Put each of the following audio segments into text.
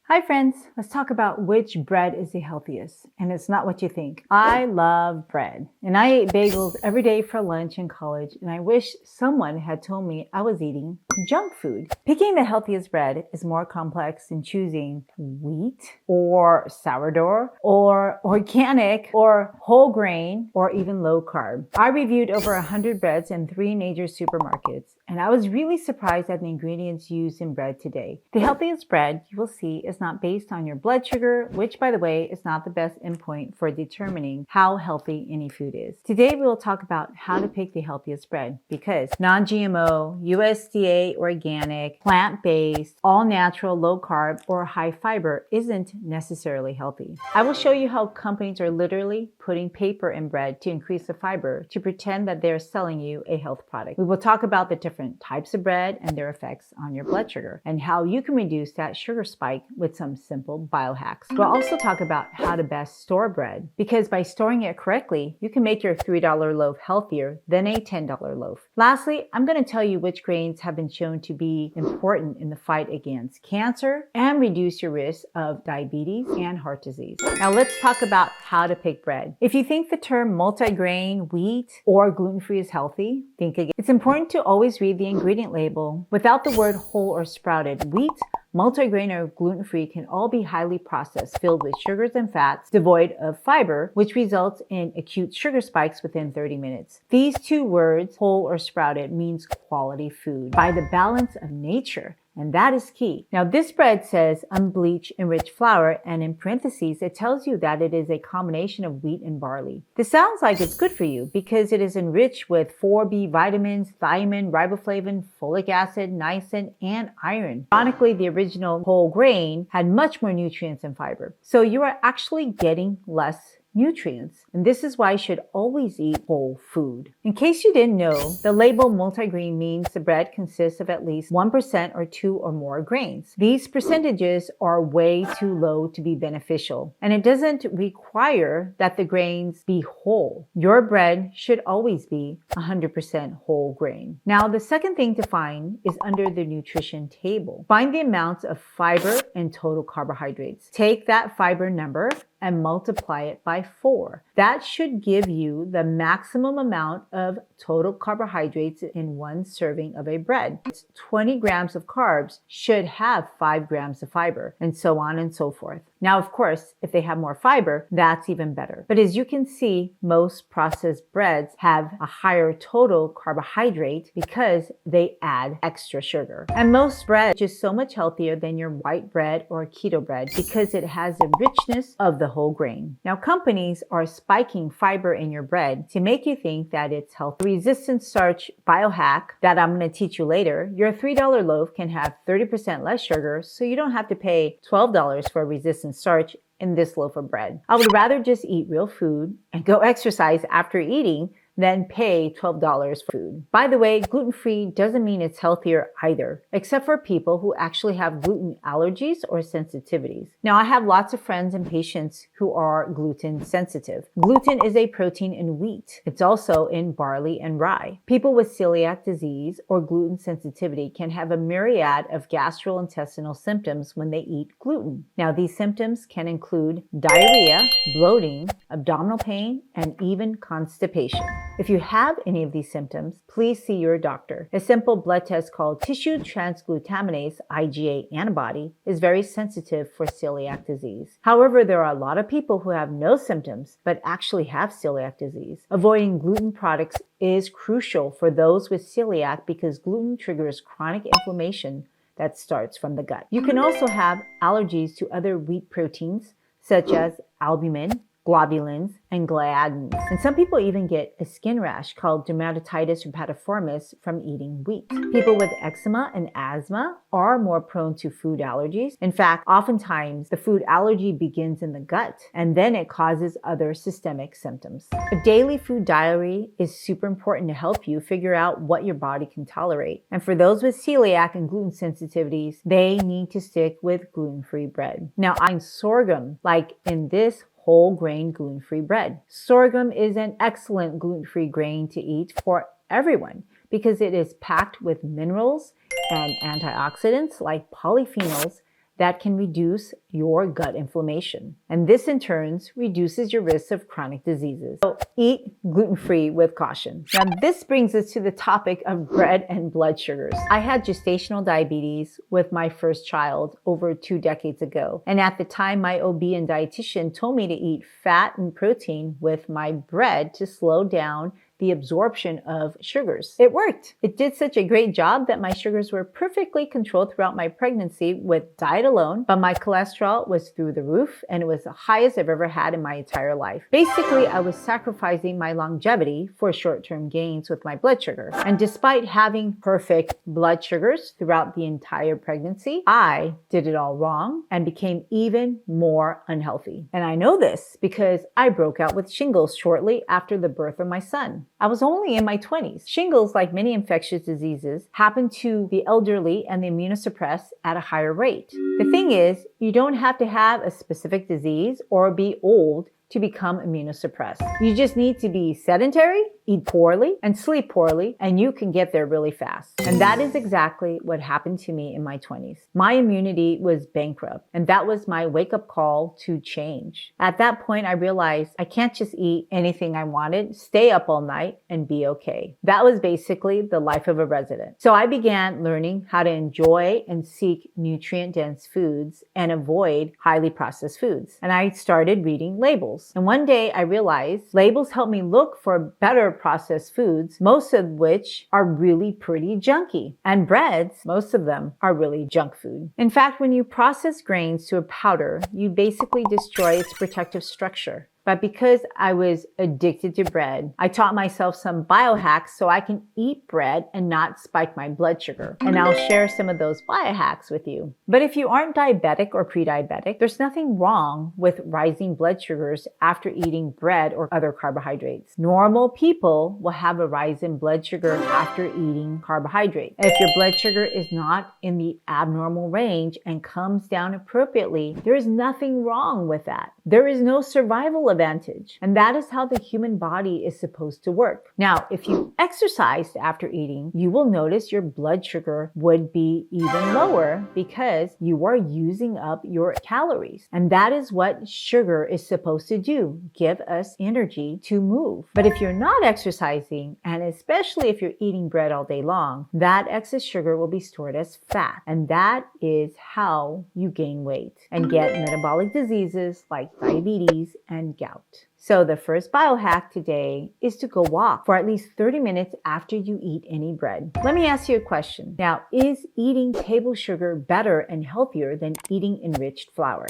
Hi friends, let's talk about which bread is the healthiest. And it's not what you think. I love bread. And I ate bagels every day for lunch in college, and I wish someone had told me I was eating junk food. Picking the healthiest bread is more complex than choosing wheat or sourdough or organic or whole grain or even low carb. I reviewed over 100 breads in 3 major supermarkets, and I was really surprised at the ingredients used in bread today. The healthiest bread you will see is not based on your blood sugar, which by the way is not the best endpoint for determining how healthy any food is. Today we will talk about how to pick the healthiest bread because non-GMO, USDA organic, plant-based, all-natural, low-carb, or high fiber isn't necessarily healthy. I will show you how companies are literally putting paper in bread to increase the fiber to pretend that they're selling you a health product. We will talk about the different types of bread and their effects on your blood sugar and how you can reduce that sugar spike with some simple biohacks. We'll also talk about how to best store bread because by storing it correctly, you can make your $3 loaf healthier than a $10 loaf. Lastly, I'm going to tell you which grains have been shown to be important in the fight against cancer and reduce your risk of diabetes and heart disease. Now let's talk about how to pick bread. If you think the term multigrain, wheat, or gluten-free is healthy, think again. It's important to always read the ingredient label. Without the word whole or sprouted, wheat, multigrain, or gluten-free can all be highly processed, filled with sugars and fats, devoid of fiber, which results in acute sugar spikes within 30 minutes. These two words, whole or sprouted, means quality food by the balance of nature. And that is key. Now, this bread says unbleached enriched flour, and in parentheses, it tells you that it is a combination of wheat and barley. This sounds like it's good for you because it is enriched with 4B vitamins, thiamine, riboflavin, folic acid, niacin, and iron. Ironically, the original whole grain had much more nutrients and fiber. So you are actually getting less nutrients. And this is why you should always eat whole food. In case you didn't know, the label multigrain means the bread consists of at least 1% or 2 or more grains. These percentages are way too low to be beneficial, and it doesn't require that the grains be whole. Your bread should always be 100% whole grain. Now, the second thing to find is under the nutrition table. Find the amounts of fiber and total carbohydrates. Take that fiber number and multiply it by 4. That should give you the maximum amount of total carbohydrates in one serving of a bread. 20 grams of carbs should have 5 grams of fiber, and so on and so forth. Now, of course, if they have more fiber, that's even better. But as you can see, most processed breads have a higher total carbohydrate because they add extra sugar. And most bread is just so much healthier than your white bread or keto bread because it has the richness of the whole grain. Now, companies are spiking fiber in your bread to make you think that it's healthy. Resistant starch biohack that I'm going to teach you later, your $3 loaf can have 30% less sugar, so you don't have to pay $12 for resistant starch in this loaf of bread. I would rather just eat real food and go exercise after eating than pay $12 for food. By the way, gluten-free doesn't mean it's healthier either, except for people who actually have gluten allergies or sensitivities. Now, I have lots of friends and patients who are gluten sensitive. Gluten is a protein in wheat. It's also in barley and rye. People with celiac disease or gluten sensitivity can have a myriad of gastrointestinal symptoms when they eat gluten. Now, these symptoms can include diarrhea, bloating, abdominal pain, and even constipation. If you have any of these symptoms, please see your doctor. A simple blood test called tissue transglutaminase IgA antibody is very sensitive for celiac disease. However, there are a lot of people who have no symptoms but actually have celiac disease. Avoiding gluten products is crucial for those with celiac because gluten triggers chronic inflammation that starts from the gut. You can also have allergies to other wheat proteins such as albumin, globulins, and gliadins. And some people even get a skin rash called dermatitis herpetiformis from eating wheat. People with eczema and asthma are more prone to food allergies. In fact, oftentimes the food allergy begins in the gut and then it causes other systemic symptoms. A daily food diary is super important to help you figure out what your body can tolerate. And for those with celiac and gluten sensitivities, they need to stick with gluten-free bread. Now, I'm sorghum, like in this whole grain gluten-free bread. Sorghum is an excellent gluten-free grain to eat for everyone because it is packed with minerals and antioxidants like polyphenols that can reduce your gut inflammation. And this in turn reduces your risk of chronic diseases. So eat gluten-free with caution. Now this brings us to the topic of bread and blood sugars. I had gestational diabetes with my first child over 2 decades ago. And at the time, my OB and dietitian told me to eat fat and protein with my bread to slow down the absorption of sugars. It worked. It did such a great job that my sugars were perfectly controlled throughout my pregnancy with diet alone, but my cholesterol was through the roof and it was the highest I've ever had in my entire life. Basically, I was sacrificing my longevity for short-term gains with my blood sugar. And despite having perfect blood sugars throughout the entire pregnancy, I did it all wrong and became even more unhealthy. And I know this because I broke out with shingles shortly after the birth of my son. I was only in my 20s. Shingles, like many infectious diseases, happen to the elderly and the immunosuppressed at a higher rate. The thing is, you don't have to have a specific disease or be old to become immunosuppressed. You just need to be sedentary, eat poorly, and sleep poorly, and you can get there really fast. And that is exactly what happened to me in my 20s. My immunity was bankrupt, and that was my wake-up call to change. At that point, I realized I can't just eat anything I wanted, stay up all night, and be okay. That was basically the life of a resident. So I began learning how to enjoy and seek nutrient-dense foods and avoid highly processed foods. And I started reading labels. And one day I realized labels help me look for better processed foods, most of which are really pretty junky. And breads, most of them are really junk food. In fact, when you process grains to a powder, you basically destroy its protective structure. But because I was addicted to bread, I taught myself some biohacks so I can eat bread and not spike my blood sugar. And I'll share some of those biohacks with you. But if you aren't diabetic or pre-diabetic, there's nothing wrong with rising blood sugars after eating bread or other carbohydrates. Normal people will have a rise in blood sugar after eating carbohydrates. And if your blood sugar is not in the abnormal range and comes down appropriately, there is nothing wrong with that. There is no survival advantage. And that is how the human body is supposed to work. Now, if you exercised after eating, you will notice your blood sugar would be even lower because you are using up your calories. And that is what sugar is supposed to do, give us energy to move. But if you're not exercising, and especially if you're eating bread all day long, that excess sugar will be stored as fat. And that is how you gain weight and get metabolic diseases like diabetes and gout. So the first biohack today is to go walk for at least 30 minutes after you eat any bread. Let me ask you a question. Now, is eating table sugar better and healthier than eating enriched flour?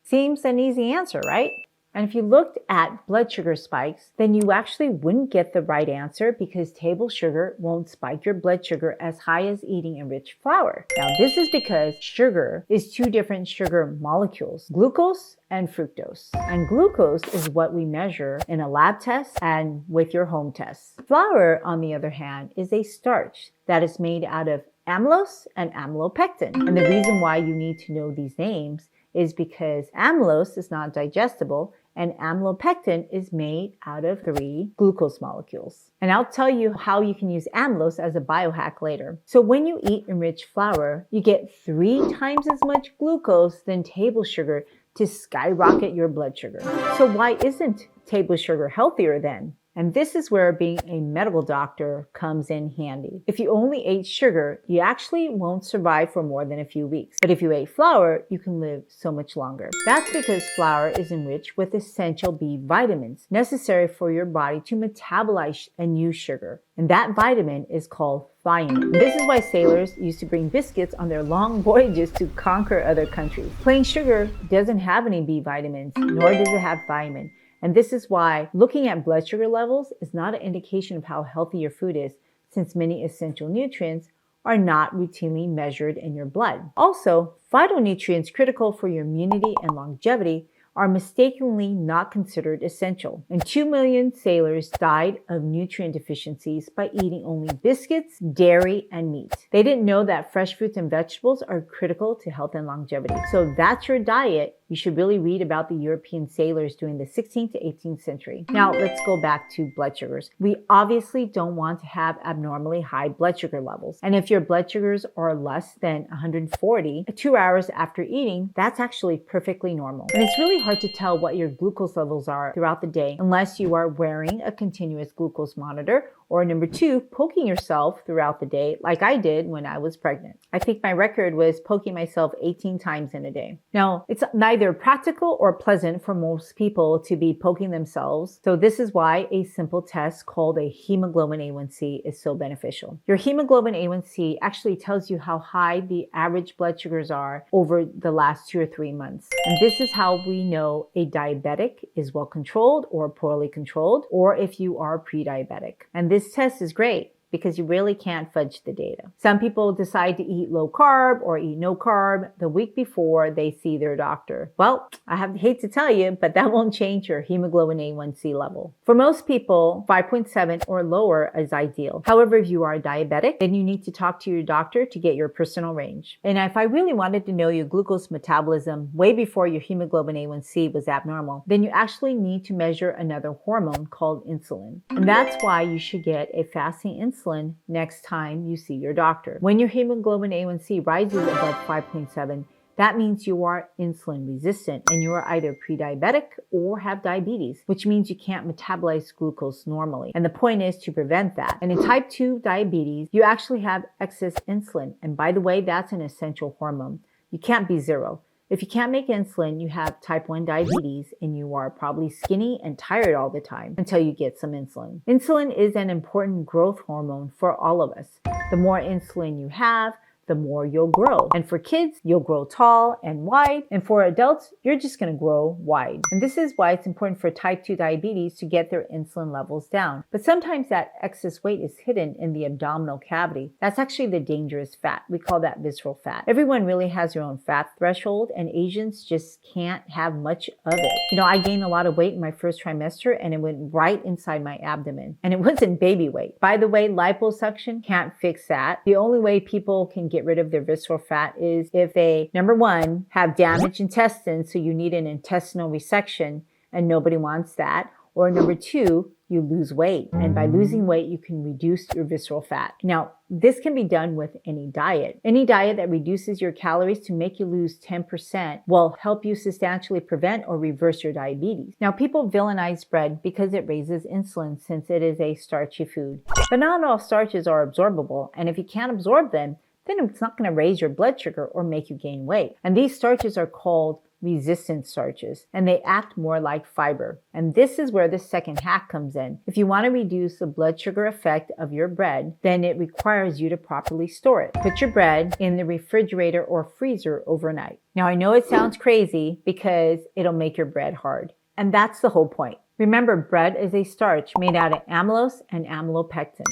Seems an easy answer, right? And if you looked at blood sugar spikes, then you actually wouldn't get the right answer because table sugar won't spike your blood sugar as high as eating enriched flour. Now, this is because sugar is 2 different sugar molecules, glucose and fructose. And glucose is what we measure in a lab test and with your home tests. Flour, on the other hand, is a starch that is made out of amylose and amylopectin. And the reason why you need to know these names is because amylose is not digestible and amylopectin is made out of 3 glucose molecules. And I'll tell you how you can use amylose as a biohack later. So when you eat enriched flour, you get 3 times as much glucose than table sugar to skyrocket your blood sugar. So why isn't table sugar healthier then? And this is where being a medical doctor comes in handy. If you only ate sugar, you actually won't survive for more than a few weeks. But if you ate flour, you can live so much longer. That's because flour is enriched with essential B vitamins necessary for your body to metabolize and use sugar. And that vitamin is called thiamine. This is why sailors used to bring biscuits on their long voyages to conquer other countries. Plain sugar doesn't have any B vitamins, nor does it have thiamine. And this is why looking at blood sugar levels is not an indication of how healthy your food is, since many essential nutrients are not routinely measured in your blood. Also, phytonutrients critical for your immunity and longevity are mistakenly not considered essential. And 2 million sailors died of nutrient deficiencies by eating only biscuits, dairy, and meat. They didn't know that fresh fruits and vegetables are critical to health and longevity. So that's your diet. You should really read about the European sailors during the 16th to 18th century. Now, let's go back to blood sugars. We obviously don't want to have abnormally high blood sugar levels. And if your blood sugars are less than 140 2 hours after eating, that's actually perfectly normal. And it's really hard to tell what your glucose levels are throughout the day unless you are wearing a continuous glucose monitor, or number 2, poking yourself throughout the day like I did when I was pregnant. I think my record was poking myself 18 times in a day. Now, it's neither practical or pleasant for most people to be poking themselves, so this is why a simple test called a hemoglobin A1c is so beneficial. Your hemoglobin A1c actually tells you how high the average blood sugars are over the last 2 or 3 months. And this is how we know a diabetic is well controlled or poorly controlled, or if you are pre-diabetic. And this test is great because you really can't fudge the data. Some people decide to eat low carb or eat no carb the week before they see their doctor. Well, hate to tell you, but that won't change your hemoglobin A1c level. For most people, 5.7 or lower is ideal. However, if you are diabetic, then you need to talk to your doctor to get your personal range. And if I really wanted to know your glucose metabolism way before your hemoglobin A1c was abnormal, then you actually need to measure another hormone called insulin. And that's why you should get a fasting insulin next time you see your doctor. When your hemoglobin A1c rises above 5.7, that means you are insulin resistant and you are either pre-diabetic or have diabetes, which means you can't metabolize glucose normally. And the point is to prevent that. And in type 2 diabetes, you actually have excess insulin. And by the way, that's an essential hormone. You can't be zero. If you can't make insulin, you have type 1 diabetes and you are probably skinny and tired all the time until you get some insulin. Insulin is an important growth hormone for all of us. The more insulin you have, the more you'll grow. And for kids, you'll grow tall and wide. And for adults, you're just gonna grow wide. And this is why it's important for type 2 diabetes to get their insulin levels down. But sometimes that excess weight is hidden in the abdominal cavity. That's actually the dangerous fat. We call that visceral fat. Everyone really has their own fat threshold, and Asians just can't have much of it. You know, I gained a lot of weight in my first trimester and it went right inside my abdomen. And it wasn't baby weight. By the way, liposuction can't fix that. The only way people can get rid of their visceral fat is if they, number 1, have damaged intestines, so you need an intestinal resection, and nobody wants that. Or number 2, you lose weight. And by losing weight, you can reduce your visceral fat. Now, this can be done with any diet. Any diet that reduces your calories to make you lose 10% will help you substantially prevent or reverse your diabetes. Now, people villainize bread because it raises insulin since it is a starchy food. But not all starches are absorbable, and if you can't absorb them, then it's not going to raise your blood sugar or make you gain weight. And these starches are called resistant starches, and they act more like fiber. And this is where the second hack comes in. If you want to reduce the blood sugar effect of your bread, then it requires you to properly store it. Put your bread in the refrigerator or freezer overnight. Now, I know it sounds crazy because it'll make your bread hard. And that's the whole point. Remember, bread is a starch made out of amylose and amylopectin.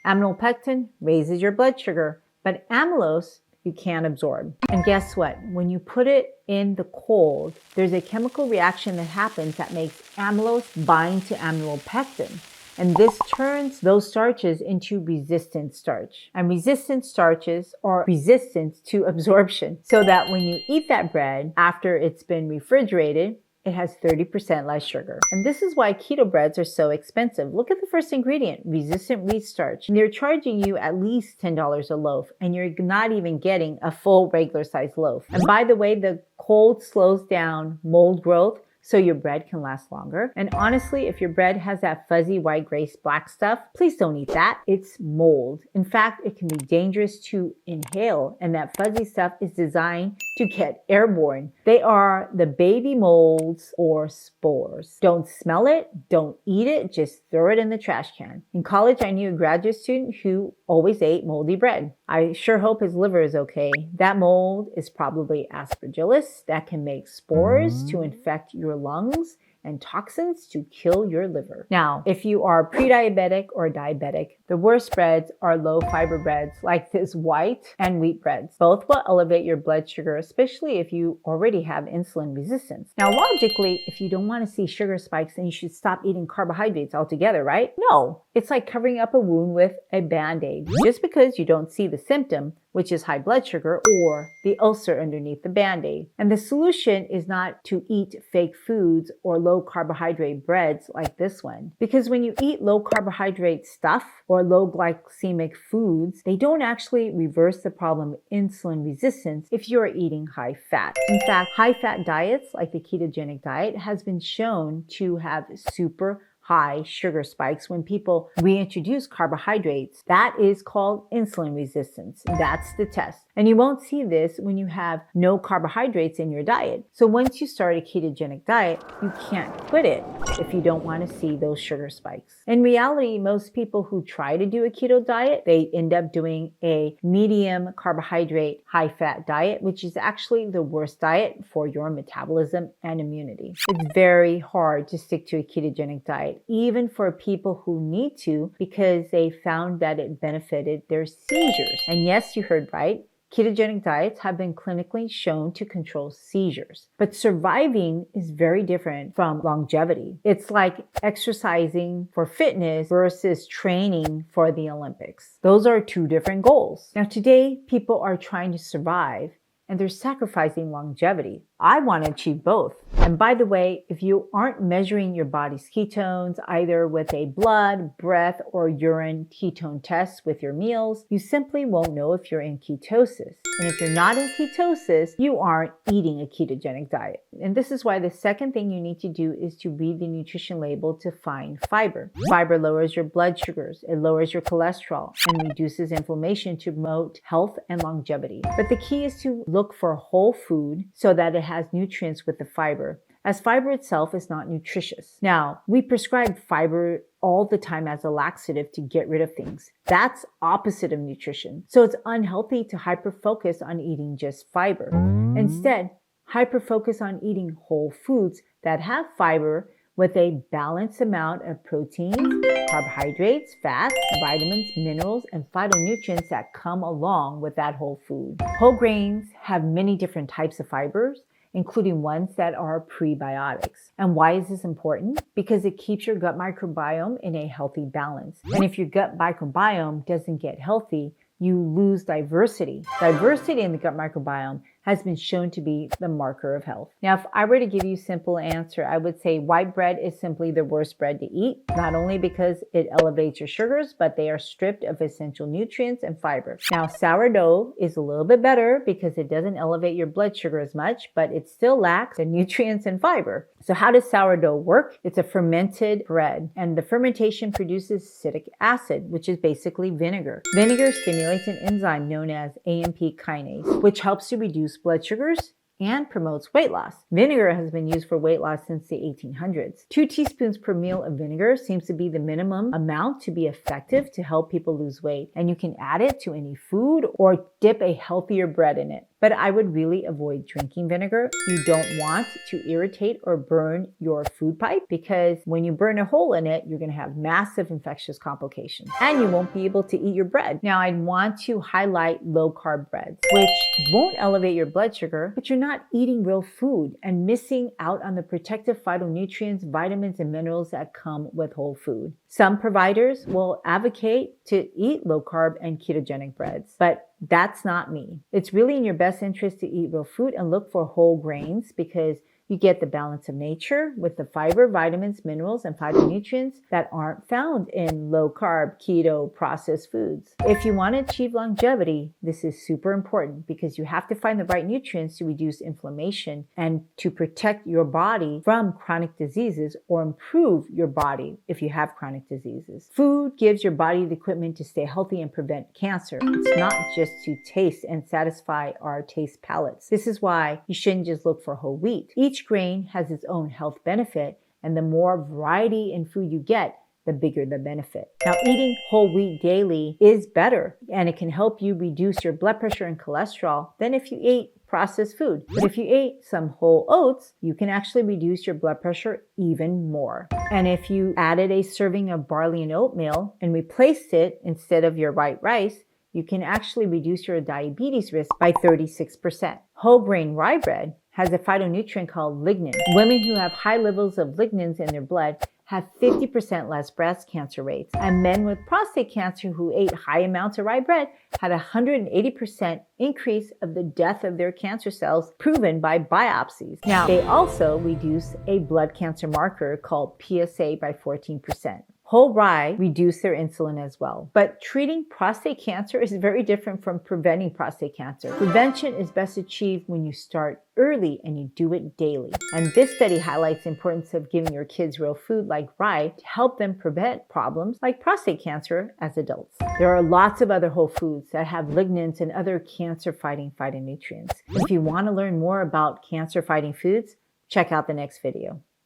Amylopectin raises your blood sugar, but amylose you can't absorb. And guess what? When you put it in the cold, there's a chemical reaction that happens that makes amylose bind to amylopectin. And this turns those starches into resistant starch. And resistant starches are resistant to absorption. So that when you eat that bread after it's been refrigerated, it has 30% less sugar. And this is why keto breads are so expensive. Look at the first ingredient, resistant wheat starch. And they're charging you at least $10 a loaf, and you're not even getting a full regular size loaf. And by the way, the cold slows down mold growth, so your bread can last longer. And honestly, if your bread has that fuzzy white, gray, black stuff, please don't eat that. It's mold. In fact, it can be dangerous to inhale, and that fuzzy stuff is designed to get airborne. They are the baby molds or spores. Don't smell it, don't eat it, just throw it in the trash can. In college, I knew a graduate student who always ate moldy bread. I sure hope his liver is okay. That mold is probably aspergillus that can make spores to infect your lungs and toxins to kill your liver. Now, if you are pre-diabetic or diabetic, the worst breads are low-fiber breads like this white and wheat breads. Both will elevate your blood sugar, especially if you already have insulin resistance. Now, logically, if you don't want to see sugar spikes, then you should stop eating carbohydrates altogether, right? No, it's like covering up a wound with a Band-Aid. Just because you don't see the symptom which is high blood sugar, or the ulcer underneath the Band-Aid. And the solution is not to eat fake foods or low carbohydrate breads like this one. Because when you eat low carbohydrate stuff or low glycemic foods, they don't actually reverse the problem of insulin resistance if you're eating high fat. In fact, high fat diets like the ketogenic diet has been shown to have super high sugar spikes when people reintroduce carbohydrates. That is called insulin resistance. That's the test. And you won't see this when you have no carbohydrates in your diet. So once you start a ketogenic diet, you can't quit it if you don't want to see those sugar spikes. In reality, most people who try to do a keto diet, they end up doing a medium carbohydrate, high fat diet, which is actually the worst diet for your metabolism and immunity. It's very hard to stick to a ketogenic diet, even for people who need to, because they found that it benefited their seizures. And yes, you heard right. Ketogenic diets have been clinically shown to control seizures. But surviving is very different from longevity. It's like exercising for fitness versus training for the Olympics. Those are two different goals. Now, today, people are trying to survive and they're sacrificing longevity. I want to achieve both. And by the way, if you aren't measuring your body's ketones, either with a blood, breath, or urine ketone test with your meals, you simply won't know if you're in ketosis. And if you're not in ketosis, you aren't eating a ketogenic diet. And this is why the second thing you need to do is to read the nutrition label to find fiber. Fiber lowers your blood sugars, it lowers your cholesterol, and reduces inflammation to promote health and longevity. But the key is to look for whole food so that it has nutrients with the fiber, as fiber itself is not nutritious. Now, we prescribe fiber all the time as a laxative to get rid of things. That's opposite of nutrition. So it's unhealthy to hyper-focus on eating just fiber. Instead, hyper-focus on eating whole foods that have fiber with a balanced amount of proteins, carbohydrates, fats, vitamins, minerals, and phytonutrients that come along with that whole food. Whole grains have many different types of fibers, including ones that are prebiotics. And why is this important? Because it keeps your gut microbiome in a healthy balance. And if your gut microbiome doesn't get healthy, you lose diversity. Diversity in the gut microbiome has been shown to be the marker of health. Now, if I were to give you a simple answer, I would say white bread is simply the worst bread to eat, not only because it elevates your sugars, but they are stripped of essential nutrients and fiber. Now, sourdough is a little bit better because it doesn't elevate your blood sugar as much, but it still lacks the nutrients and fiber. So how does sourdough work? It's a fermented bread, and the fermentation produces citric acid, which is basically vinegar. Vinegar stimulates an enzyme known as AMP kinase, which helps to reduce blood sugars and promotes weight loss. Vinegar has been used for weight loss since the 1800s. 2 teaspoons per meal of vinegar seems to be the minimum amount to be effective to help people lose weight. And you can add it to any food or dip a healthier bread in it. But I would really avoid drinking vinegar. You don't want to irritate or burn your food pipe, because when you burn a hole in it, you're going to have massive infectious complications and you won't be able to eat your bread. Now, I'd want to highlight low carb breads, which won't elevate your blood sugar, but you're not eating real food and missing out on the protective phytonutrients, vitamins, and minerals that come with whole food. Some providers will advocate to eat low carb and ketogenic breads, but that's not me. It's really in your best interest to eat real food and look for whole grains, because you get the balance of nature with the fiber, vitamins, minerals, and phytonutrients that aren't found in low-carb, keto, processed foods. If you want to achieve longevity, this is super important, because you have to find the right nutrients to reduce inflammation and to protect your body from chronic diseases or improve your body if you have chronic diseases. Food gives your body the equipment to stay healthy and prevent cancer. It's not just to taste and satisfy our taste palates. This is why you shouldn't just look for whole wheat. Each grain has its own health benefit, and the more variety in food you get, the bigger the benefit. Now, eating whole wheat daily is better, and it can help you reduce your blood pressure and cholesterol than if you ate processed food. But if you ate some whole oats, you can actually reduce your blood pressure even more. And if you added a serving of barley and oatmeal and replaced it instead of your white rice, you can actually reduce your diabetes risk by 36%. Whole grain rye bread has a phytonutrient called lignin. Women who have high levels of lignins in their blood have 50% less breast cancer rates, and men with prostate cancer who ate high amounts of rye bread had a 180% increase of the death of their cancer cells proven by biopsies. Now, they also reduce a blood cancer marker called PSA by 14%. Whole rye reduce their insulin as well. But treating prostate cancer is very different from preventing prostate cancer. Prevention is best achieved when you start early and you do it daily. And this study highlights the importance of giving your kids real food like rye to help them prevent problems like prostate cancer as adults. There are lots of other whole foods that have lignans and other cancer-fighting phytonutrients. If you want to learn more about cancer-fighting foods, check out the next video.